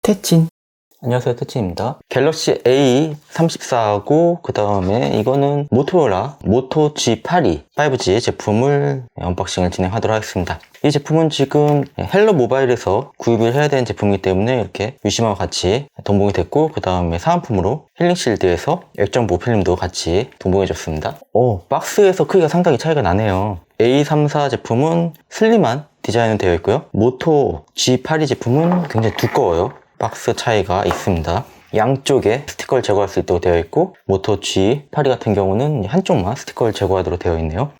태친. 안녕하세요, 태친입니다. 갤럭시 A34하고 그 다음에 이거는 모토로라 모토 G82 5G 제품을 언박싱을 진행하도록 하겠습니다. 이 제품은 지금 헬로 모바일에서 구입을 해야 되는 제품이기 때문에 이렇게 유심하고 같이 동봉이 됐고, 그 다음에 사은품으로 힐링실드에서 액정보 필름도 같이 동봉해 줬습니다. 박스에서 크기가 상당히 차이가 나네요. A34 제품은 슬림한 디자인은 되어 있고요, 모토 G82 제품은 굉장히 두꺼워요. 박스 차이가 있습니다. 양쪽에 스티커를 제거할 수 있도록 되어 있고, 모토 G82 같은 경우는 한쪽만 스티커를 제거하도록 되어 있네요.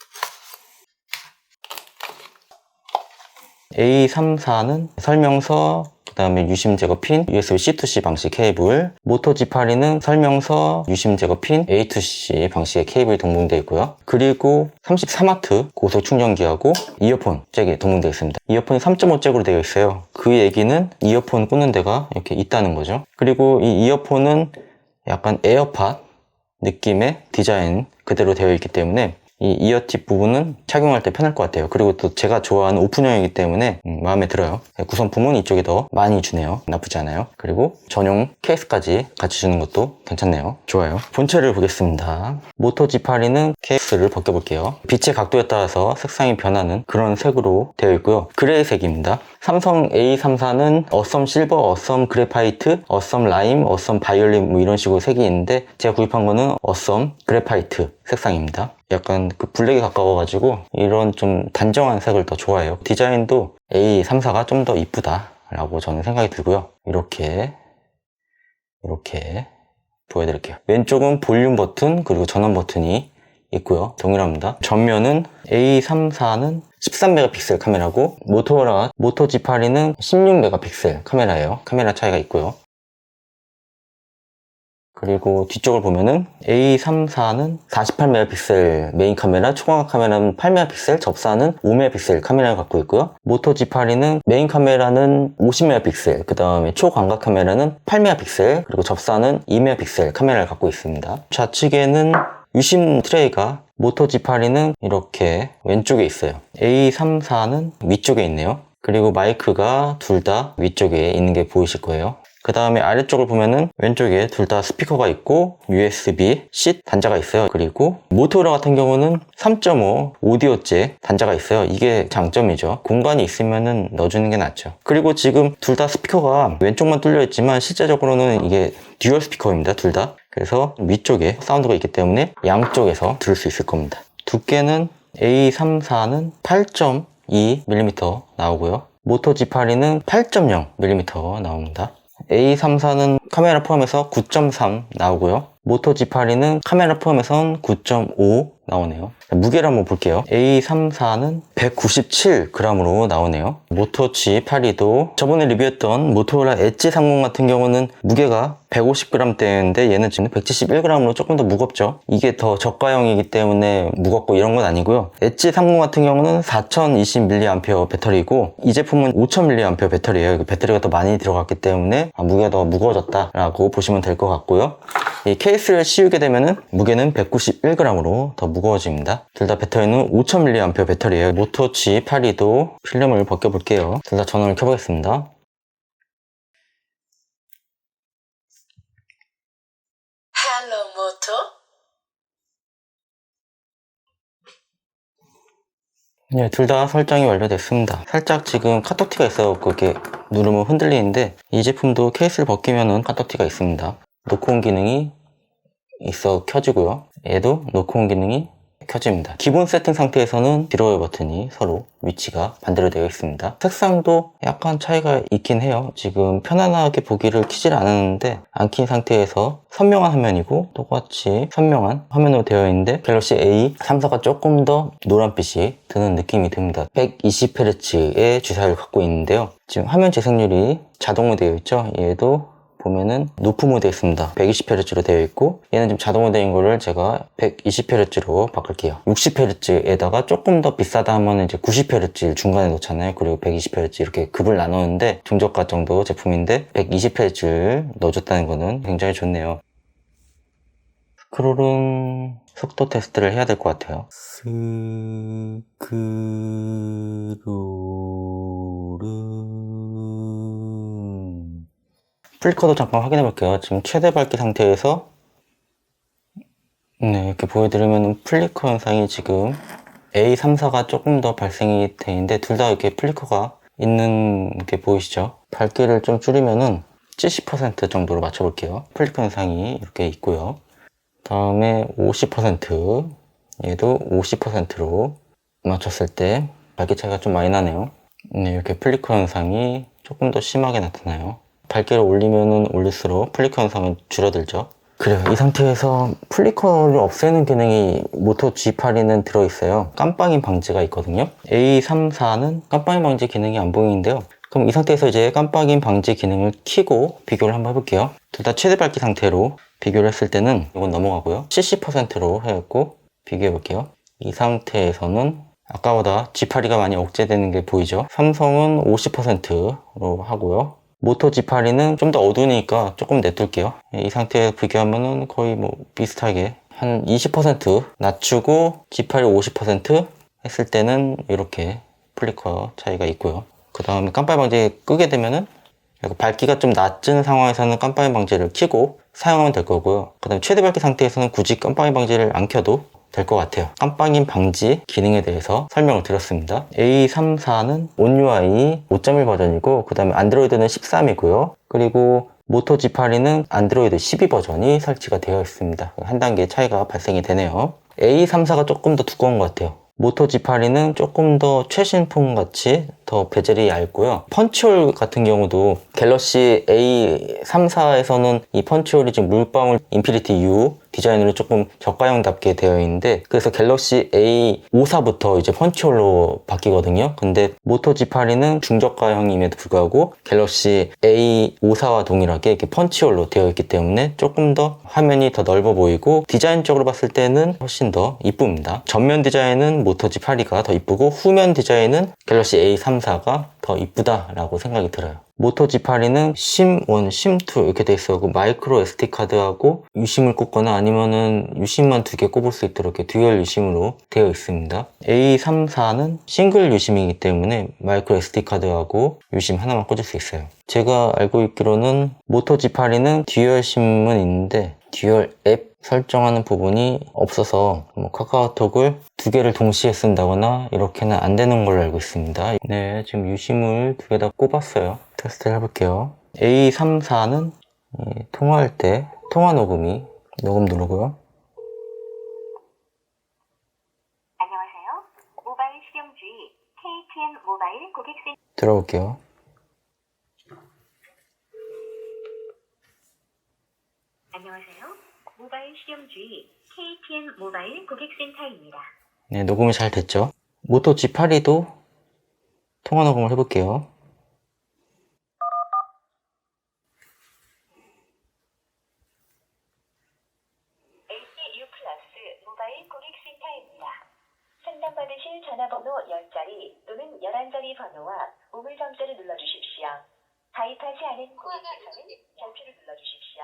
A34는 설명서, 그 다음에 유심 제거 핀, USB C2C 방식 케이블, 모토 G82는 설명서, 유심 제거 핀, A2C 방식의 케이블이 동봉되어 있고요. 그리고 33W 고속 충전기하고 이어폰 잭이 동봉되어 있습니다. 이어폰이 3.5 잭으로 되어 있어요. 그 얘기는 이어폰 꽂는 데가 이렇게 있다는 거죠. 그리고 이 이어폰은 약간 에어팟 느낌의 디자인 그대로 되어 있기 때문에 이 이어팁 부분은 착용할 때 편할 것 같아요. 그리고 또 제가 좋아하는 오픈형이기 때문에 마음에 들어요. 구성품은 이쪽이 더 많이 주네요. 나쁘지 않아요. 그리고 전용 케이스까지 같이 주는 것도 괜찮네요. 좋아요. 본체를 보겠습니다. 모토 G82는 케이스를 벗겨볼게요. 빛의 각도에 따라서 색상이 변하는 그런 색으로 되어 있고요. 그레이색입니다. 삼성 A34는 어썸 실버, 어썸 그래파이트, 어썸 라임, 어썸 바이올린 뭐 이런 식으로 색이 있는데, 제가 구입한 거는 어썸 그래파이트 색상입니다. 약간 그 블랙에 가까워가지고 이런 좀 단정한 색을 더 좋아해요. 디자인도 A34가 좀 더 이쁘다 라고 저는 생각이 들고요. 이렇게 보여드릴게요. 왼쪽은 볼륨 버튼 그리고 전원 버튼이 있고요. 동일합니다. 전면은 A34는 13메가픽셀 카메라고 모토로라 모토 G82는 16메가픽셀 카메라예요. 카메라 차이가 있고요. 그리고 뒤쪽을 보면은 A34는 48메가픽셀 메인 카메라, 초광각 카메라는 8메가픽셀, 접사는 5메가픽셀 카메라를 갖고 있고요. 모토 G82는 메인 카메라는 50메가픽셀, 그 다음에 초광각 카메라는 8메가픽셀, 그리고 접사는 2메가픽셀 카메라를 갖고 있습니다. 좌측에는 유심 트레이가 모토 G82는 이렇게 왼쪽에 있어요. A34는 위쪽에 있네요. 그리고 마이크가 둘 다 위쪽에 있는 게 보이실 거예요. 그 다음에 아래쪽을 보면은 왼쪽에 둘 다 스피커가 있고 USB-C 단자가 있어요. 그리고 모토로라 같은 경우는 3.5 오디오 잭 단자가 있어요. 이게 장점이죠. 공간이 있으면은 넣어주는 게 낫죠. 그리고 지금 둘 다 스피커가 왼쪽만 뚫려 있지만 실제적으로는 이게 듀얼 스피커입니다. 둘 다. 그래서 위쪽에 사운드가 있기 때문에 양쪽에서 들을 수 있을 겁니다. 두께는 A34는 8.2mm 나오고요. 모토 G82는 8.0mm 나옵니다. A34는 카메라 포함해서 9.3 나오고요. 모토 G82는 카메라 포함해서 9.5 나오네요. 무게를 한번 볼게요. A34는 197g으로 나오네요. 모토 G82도 저번에 리뷰했던 모토로라 엣지 30 같은 경우는 무게가 150g대인데 얘는 지금 171g으로 조금 더 무겁죠. 이게 더 저가형이기 때문에 무겁고 이런 건 아니고요. 엣지 30 같은 경우는 4020mAh 배터리고 이 제품은 5000mAh 배터리예요. 배터리가 더 많이 들어갔기 때문에 무게가 더 무거워졌다라고 보시면 될 것 같고요. 이 케이스를 씌우게 되면은 무게는 191g으로 더 무거워집니다. 둘 다 배터리는 5000mAh 배터리예요. 모토 G82도 필름을 벗겨볼게요. 둘 다 전원을 켜보겠습니다. Hello, 모토. 네, 둘 다 설정이 완료됐습니다. 살짝 지금 카톡티가 있어서 그게 누르면 흔들리는데, 이 제품도 케이스를 벗기면은 카톡티가 있습니다. 노크온 기능이 있어 켜지고요. 얘도 노크온 기능이 켜집니다. 기본 세팅 상태에서는 드로어 버튼이 서로 위치가 반대로 되어 있습니다. 색상도 약간 차이가 있긴 해요. 지금 편안하게 보기를 켜질 않았는데 안 킨 상태에서 선명한 화면이고 똑같이 선명한 화면으로 되어 있는데, 갤럭시 A34가 조금 더 노란빛이 드는 느낌이 듭니다. 120Hz의 주사율을 갖고 있는데요. 지금 화면 재생률이 자동으로 되어 있죠. 얘도 보면은 높은 모드에 있습니다. 120Hz로 되어 있고, 얘는 지금 자동 모드인 거를 제가 120Hz로 바꿀게요. 60Hz에다가 조금 더 비싸다 하면 이제 90Hz 중간에 놓잖아요. 그리고 120Hz 이렇게 급을 나누는데 중저가 정도 제품인데 120Hz를 넣어줬다는 거는 굉장히 좋네요. 스크롤은 속도 테스트를 해야 될 것 같아요. 스크롤은 플리커도 잠깐 확인해 볼게요. 지금 최대 밝기 상태에서 이렇게 보여드리면 플리커 현상이 지금 A34가 조금 더 발생이 되는데 둘 다 이렇게 플리커가 있는 게 보이시죠? 밝기를 좀 줄이면은 70% 정도로 맞춰볼게요. 플리커 현상이 이렇게 있고요. 다음에 50%, 얘도 50%로 맞췄을 때 밝기 차이가 좀 많이 나네요. 이렇게 플리커 현상이 조금 더 심하게 나타나요. 밝기를 올리면 올릴수록 플리커 현상은 줄어들죠. 그래요. 이 상태에서 플리커를 없애는 기능이 모토 G8에는 들어있어요. 깜빡임 방지가 있거든요. A34는 깜빡임 방지 기능이 안 보이는데요. 그럼 이 상태에서 이제 깜빡임 방지 기능을 켜고 비교를 한번 해볼게요. 둘 다 최대 밝기 상태로 비교를 했을 때는 이건 넘어가고요. 70%로 해갖고 비교해 볼게요. 이 상태에서는 아까보다 G8가 많이 억제되는 게 보이죠? 삼성은 50%로 하고요. 모토 G8는 좀 더 어두우니까 조금 내둘게요. 이 상태에 비교하면은 거의 뭐 비슷하게 한 20% 낮추고 G8이 50% 했을 때는 이렇게 플리커 차이가 있고요. 그 다음에 깜빡이 방지 끄게 되면은 밝기가 좀 낮은 상황에서는 깜빡이 방지를 켜고 사용하면 될 거고요. 그 다음에 최대 밝기 상태에서는 굳이 깜빡이 방지를 안 켜도 될 것 같아요. 깜빡임 방지 기능에 대해서 설명을 드렸습니다. A34는 온UI 5.1 버전이고 그 다음에 안드로이드는 13이고요. 그리고 모토 G8는 안드로이드 12 버전이 설치가 되어 있습니다. 한 단계 차이가 발생이 되네요. A34가 조금 더 두꺼운 것 같아요. 모토 G8는 조금 더 최신폰 같이 더 베젤이 얇고요. 펀치홀 같은 경우도 갤럭시 A34에서는 이 펀치홀이 지금 물방울 인피니티 U 디자인으로 조금 저가형답게 되어 있는데 그래서 갤럭시 A54부터 이제 펀치홀로 바뀌거든요. 근데 모토 G8는 중저가형임에도 불구하고 갤럭시 A54와 동일하게 이렇게 펀치홀로 되어 있기 때문에 조금 더 화면이 더 넓어 보이고 디자인적으로 봤을 때는 훨씬 더 이쁩니다. 전면 디자인은 모토 G8가 더 이쁘고 후면 디자인은 갤럭시 A34가 더 이쁘다라고 생각이 들어요. 모토 G8는 심1, 심2 이렇게 돼 있어. 마이크로 SD카드하고 유심을 꽂거나 아니면은 유심만 2개 꼽을 수 있도록 이렇게 듀얼 유심으로 되어 있습니다. A34는 싱글 유심이기 때문에 마이크로 SD카드하고 유심 하나만 꽂을 수 있어요. 제가 알고 있기로는 모토 G8에는 듀얼 심은 있는데 듀얼 앱 설정하는 부분이 없어서 뭐 카카오톡을 2개를 동시에 쓴다거나 이렇게는 안 되는 걸로 알고 있습니다. 네, 지금 유심을 2개 다 꼽았어요. 테스트를 해볼게요. A34는 통화할 때 통화 녹음이 녹음 누르고요. 안녕하세요. 모바일 실용주의 KTN 모바일 고객센터 들어볼게요. 안녕하세요. 모바일 실용주의 KTN 모바일 고객센터입니다. 네, 녹음이 잘 됐죠. 모토 G8도 통화 녹음을 해볼게요. ACU 플러스 모바일 고객센터입니다. 상담받으실 전화번호 10자리 또는 11자리 번호와 우물정자를 눌러주십시오. 가입하지 않은 고객께서는 별표를 눌러주십시오.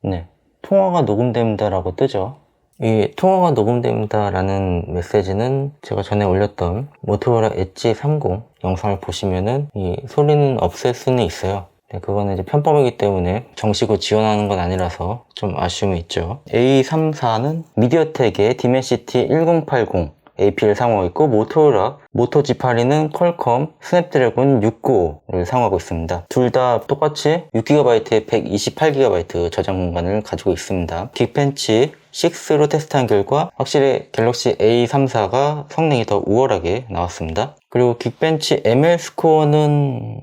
네, 통화가 녹음됩니다 라고 뜨죠. 이 통화가 녹음됩니다 라는 메시지는 제가 전에 올렸던 모토로라 엣지 30 영상을 보시면은 이 소리는 없앨 수는 있어요. 네, 그거는 이제 편법이기 때문에 정식으로 지원하는 건 아니라서 좀 아쉬움이 있죠. A34는 미디어텍의 디멘시티 1080 AP를 사용하고 있고 모토로라 모토 G8는 퀄컴 스냅드래곤 695를 사용하고 있습니다. 둘 다 똑같이 6GB에 128GB 저장 공간을 가지고 있습니다. 긱벤치 6로 테스트한 결과 확실히 갤럭시 A34가 성능이 더 우월하게 나왔습니다. 그리고 긱벤치 ML 스코어는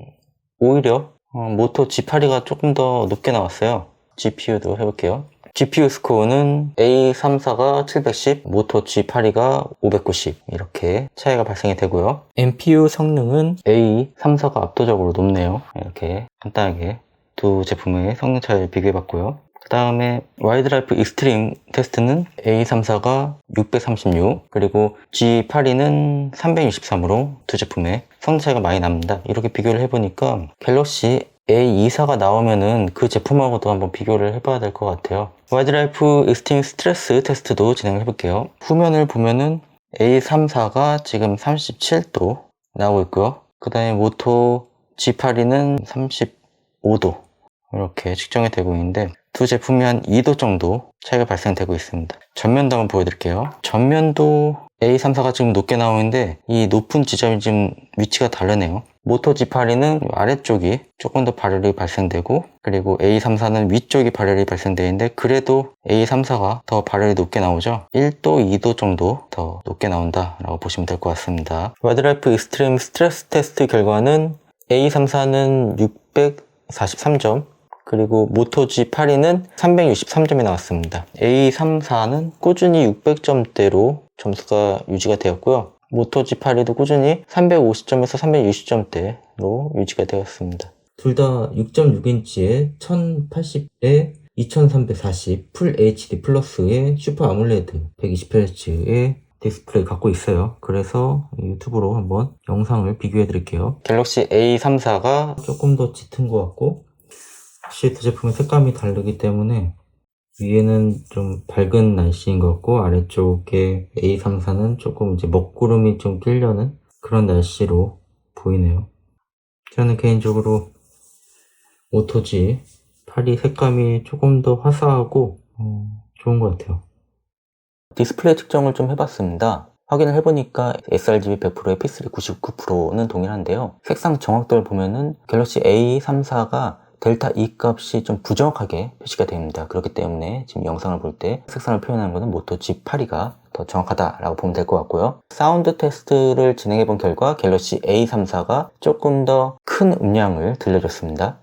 오히려 모토 G8가 조금 더 높게 나왔어요. GPU도 해볼게요. GPU 스코어는 A34가 710, 모토 G8가 590 이렇게 차이가 발생이 되고요. NPU 성능은 A34가 압도적으로 높네요. 이렇게 간단하게 두 제품의 성능 차이를 비교해봤고요. 그 다음에 와이드라이프 익스트림 테스트는 A34가 636 그리고 G8는 363으로 두 제품의 성능 차이가 많이 납니다. 이렇게 비교를 해보니까 갤럭시 A24가 나오면은 그 제품하고도 한번 비교를 해봐야 될 것 같아요. 와이드라이프 익스트림 스트레스 테스트도 진행을 해볼게요. 후면을 보면은 A34가 지금 37도 나오고 있고요. 그 다음에 모토 G82는 35도 이렇게 측정이 되고 있는데 두 제품이 한 2도 정도 차이가 발생되고 있습니다. 전면도 한번 보여드릴게요. 전면도 A34가 지금 높게 나오는데 이 높은 지점이 지금 위치가 다르네요. 모토 G82는 아래쪽이 조금 더 발열이 발생되고, 그리고 A34는 위쪽이 발열이 발생되는데 그래도 A34가 더 발열이 높게 나오죠. 1도, 2도 정도 더 높게 나온다 라고 보시면 될 것 같습니다. 와이드라이프 익스트림 스트레스 테스트 결과는 A34는 643점, 그리고 모토 G82는 363점이 나왔습니다. A34는 꾸준히 600점대로 점수가 유지가 되었고요. 모토 G82도 꾸준히 350점에서 360점대로 유지가 되었습니다. 둘 다 6.6인치에 1080에 2340 풀 HD 플러스의 슈퍼 아몰레드 120Hz의 디스플레이 갖고 있어요. 그래서 유튜브로 한번 영상을 비교해 드릴게요. 갤럭시 A34가 조금 더 짙은 것 같고, 확실히 두 제품의 색감이 다르기 때문에 위에는 좀 밝은 날씨인 것 같고, 아래쪽에 A34는 조금 이제 먹구름이 좀 끼려는 그런 날씨로 보이네요. 저는 개인적으로 모토 G82 색감이 조금 더 화사하고 좋은 것 같아요. 디스플레이 측정을 좀 해봤습니다. 확인을 해보니까 sRGB 100%에 P3 99%는 동일한데요. 색상 정확도를 보면은 갤럭시 A34가 델타 E 값이 좀 부정확하게 표시가 됩니다. 그렇기 때문에 지금 영상을 볼 때 색상을 표현하는 것은 모토 G82가 더 정확하다라고 보면 될 것 같고요. 사운드 테스트를 진행해 본 결과 갤럭시 A34가 조금 더 큰 음량을 들려줬습니다.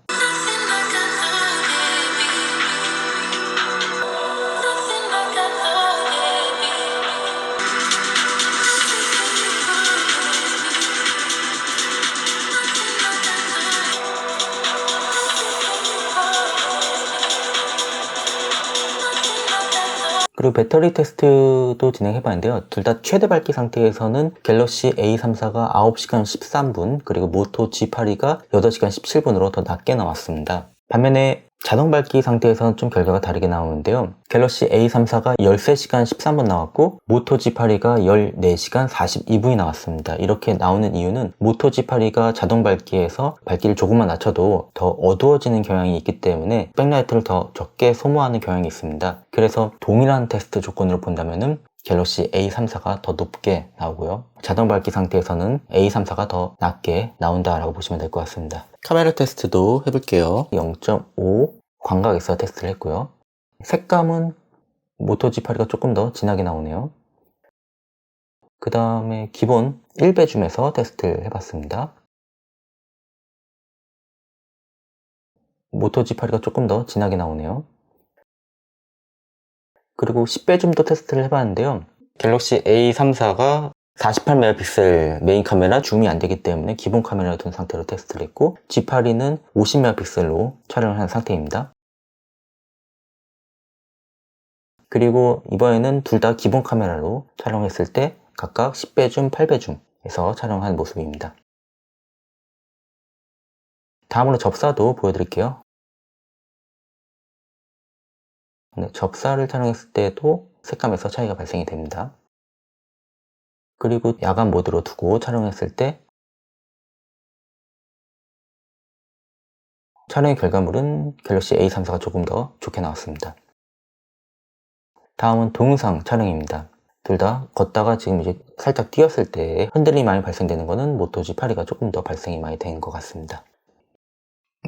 그리고 배터리 테스트도 진행해봤는데요. 둘 다 최대 밝기 상태에서는 갤럭시 A34가 9시간 13분, 그리고 모토 G82가 8시간 17분으로 더 낮게 나왔습니다. 반면에 자동 밝기 상태에서는 좀 결과가 다르게 나오는데요. 갤럭시 A34가 13시간 13분 나왔고, 모토 G82가 14시간 42분이 나왔습니다. 이렇게 나오는 이유는 모토 G82가 자동 밝기에서 밝기를 조금만 낮춰도 더 어두워지는 경향이 있기 때문에 백라이트를 더 적게 소모하는 경향이 있습니다. 그래서 동일한 테스트 조건으로 본다면은 갤럭시 A34가 더 높게 나오고요. 자동 밝기 상태에서는 A34가 더 낮게 나온다라고 보시면 될 것 같습니다. 카메라 테스트도 해볼게요. 0.5 광각에서 테스트를 했고요. 색감은 모토 G82가 조금 더 진하게 나오네요. 그 다음에 기본 1배 줌에서 테스트를 해봤습니다. 모토 G82가 조금 더 진하게 나오네요. 그리고 10배 줌도 테스트를 해봤는데요. 갤럭시 A34가 48메가픽셀 메인 카메라 줌이 안 되기 때문에 기본 카메라를 둔 상태로 테스트를 했고, G82는 50메가픽셀로 촬영을 한 상태입니다. 그리고 이번에는 둘 다 기본 카메라로 촬영했을 때 각각 10배 줌, 8배 줌에서 촬영한 모습입니다. 다음으로 접사도 보여드릴게요. 네, 접사를 촬영했을 때도 색감에서 차이가 발생이 됩니다. 그리고 야간 모드로 두고 촬영했을 때 촬영의 결과물은 갤럭시 A34가 조금 더 좋게 나왔습니다. 다음은 동영상 촬영입니다. 둘 다 걷다가 지금 이제 살짝 뛰었을 때 흔들림이 많이 발생되는 것은 모토 G82가 조금 더 발생이 많이 된 것 같습니다.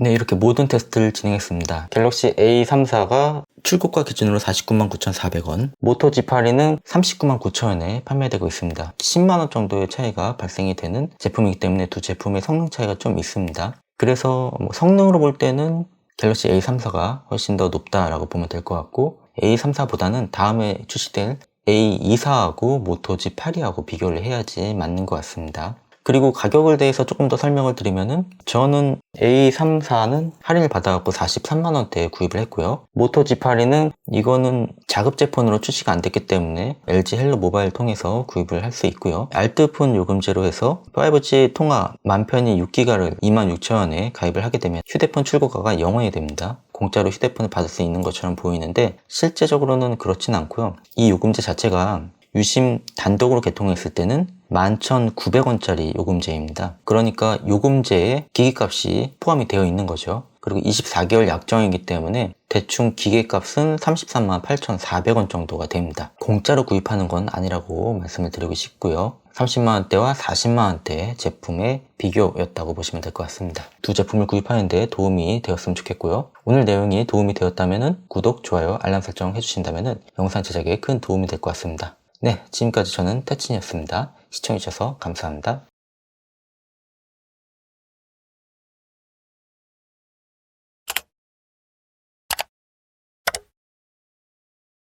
네, 이렇게 모든 테스트를 진행했습니다. 갤럭시 A34가 출고가 기준으로 499,400원, 모토 G82는 399,900원에 판매되고 있습니다. 10만원 정도의 차이가 발생이 되는 제품이기 때문에 두 제품의 성능 차이가 좀 있습니다. 그래서 성능으로 볼 때는 갤럭시 A34가 훨씬 더 높다라고 보면 될 것 같고, A34보다는 다음에 출시될 A24하고 모토 G82하고 비교를 해야지 맞는 것 같습니다. 그리고 가격을 대해서 조금 더 설명을 드리면은, 저는 A34는 할인을 받아갖고 43만원대에 구입을 했고요. 모토 G82는 이거는 자급제폰으로 출시가 안 됐기 때문에 LG 헬로 모바일 통해서 구입을 할 수 있고요. 알뜰폰 요금제로 해서 5G 통화 만편이 6기가를 26,000원에 가입을 하게 되면 휴대폰 출고가가 0원이 됩니다. 공짜로 휴대폰을 받을 수 있는 것처럼 보이는데 실제적으로는 그렇진 않고요. 이 요금제 자체가 유심 단독으로 개통했을 때는 11,900원짜리 요금제입니다. 그러니까 요금제에 기기값이 포함이 되어 있는 거죠. 그리고 24개월 약정이기 때문에 대충 기계값은 338,400원 정도가 됩니다. 공짜로 구입하는 건 아니라고 말씀을 드리고 싶고요. 30만원대와 40만원대 제품의 비교였다고 보시면 될 것 같습니다. 두 제품을 구입하는 데 도움이 되었으면 좋겠고요. 오늘 내용이 도움이 되었다면 구독, 좋아요, 알람 설정 해주신다면 영상 제작에 큰 도움이 될 것 같습니다. 네, 지금까지 저는 태친이었습니다. 시청해주셔서 감사합니다.